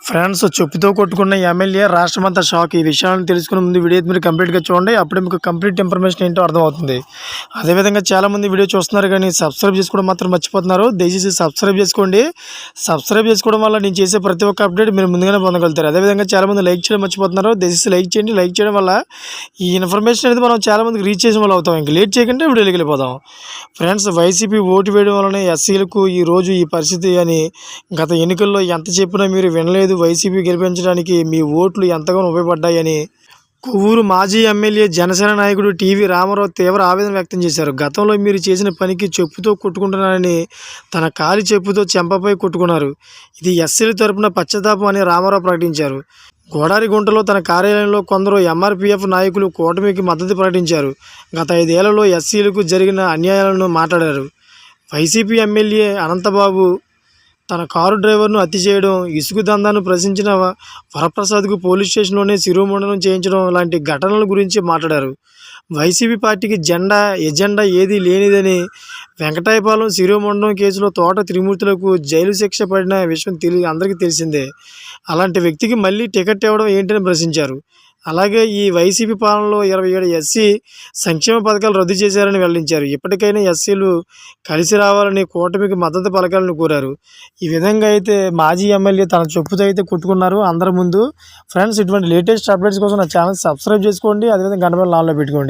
Friends చెప్పుతో కొట్టుకున్న MLA రాష్ట్రమంతా shock. ఈ విషయాలను తెలుసుకునే ముందు వీడియో మీరు కంప్లీట్గా చూడండి. అప్పుడే మీకు కంప్లీట్ ఇన్ఫర్మేషన్ ఏంటో అర్థమవుతుంది. అదేవిధంగా చాలామంది వీడియో చూస్తున్నారు కానీ సబ్స్క్రైబ్ చేసుకోవడం మాత్రం మర్చిపోతున్నారు. దయచేసి సబ్స్క్రైబ్ చేసుకోండి. సబ్స్క్రైబ్ చేసుకోవడం వల్ల నేను చేసే ప్రతి ఒక్క అప్డేట్ మీరు ముందుగానే పొందగలుగుతారు. అదేవిధంగా చాలామంది లైక్ చేయడం మర్చిపోతున్నారు. దయచేసి లైక్ చేయండి. లైక్ చేయడం వల్ల ఈ ఇన్ఫర్మేషన్ అనేది మనం చాలామందికి రీచ్ చేసిన వాళ్ళు అవుతాం. ఇంక లేట్ చేయకుండా వీడియోకి వెళ్ళిపోదాం. ఫ్రెండ్స్, వైసీపీ ఓటు వేయడం వలన ఎస్సీలకు ఈరోజు ఈ పరిస్థితి అని గత ఎన్నికల్లో ఎంత చెప్పినా మీరు వినలేదు. వైసీపీ గెలిపించడానికి మీ ఓట్లు ఎంతగానో ఉపయోగపడ్డాయని కొవ్వూరు మాజీ ఎమ్మెల్యే జనసేన నాయకుడు టీవీ రామారావు తీవ్ర ఆవేదన వ్యక్తం చేశారు. గతంలో మీరు చేసిన పనికి చెప్పుతో కొట్టుకుంటున్నారని తన కాలి చెప్పుతో చెంపపై కొట్టుకున్నారు. ఇది ఎస్సీల తరపున పశ్చాత్తాపం అని రామారావు ప్రకటించారు. గోడారిగుంటలో తన కార్యాలయంలో కొందరు ఎంఆర్పీఎఫ్ నాయకులు కూటమికి మద్దతు ప్రకటించారు. గత 5 ఏళ్లలో ఎస్సీలకు జరిగిన అన్యాయాలను మాట్లాడారు. వైసీపీ ఎమ్మెల్యే అనంతబాబు తన కారు డ్రైవర్ను హత్య చేయడం, ఇసుక దందాను ప్రశ్నించిన వరప్రసాద్కు పోలీస్ స్టేషన్లోనే శిరోముండనం చేయించడం లాంటి ఘటనల గురించి మాట్లాడారు. వైసీపీ పార్టీకి ఎజెండా ఏదీ లేనిదని, వెంకటాయపాలెం శిరోముండనం కేసులో తోట త్రిమూర్తులకు జైలు శిక్ష పడిన విషయం అందరికీ తెలిసిందే. అలాంటి వ్యక్తికి మళ్ళీ టికెట్ ఇవ్వడం ఏంటని ప్రశ్నించారు. అలాగే ఈ వైసీపీ పాలనలో 27 ఎస్సీ సంక్షేమ పథకాలు రద్దు చేశారని వెల్లడించారు. ఇప్పటికైనా ఎస్సీలు కలిసి రావాలని కూటమికి మద్దతు పలకాలని కోరారు. ఈ విధంగా అయితే మాజీ ఎమ్మెల్యే తన చెప్పుతో అయితే కొట్టుకున్నారు అందరి ముందు. ఫ్రెండ్స్, ఇటువంటి లేటెస్ట్ అప్డేట్స్ కోసం నా ఛానల్ సబ్స్క్రైబ్ చేసుకోండి. అదేవిధంగా గంట బెల్ ఆన్లో పెట్టుకోండి.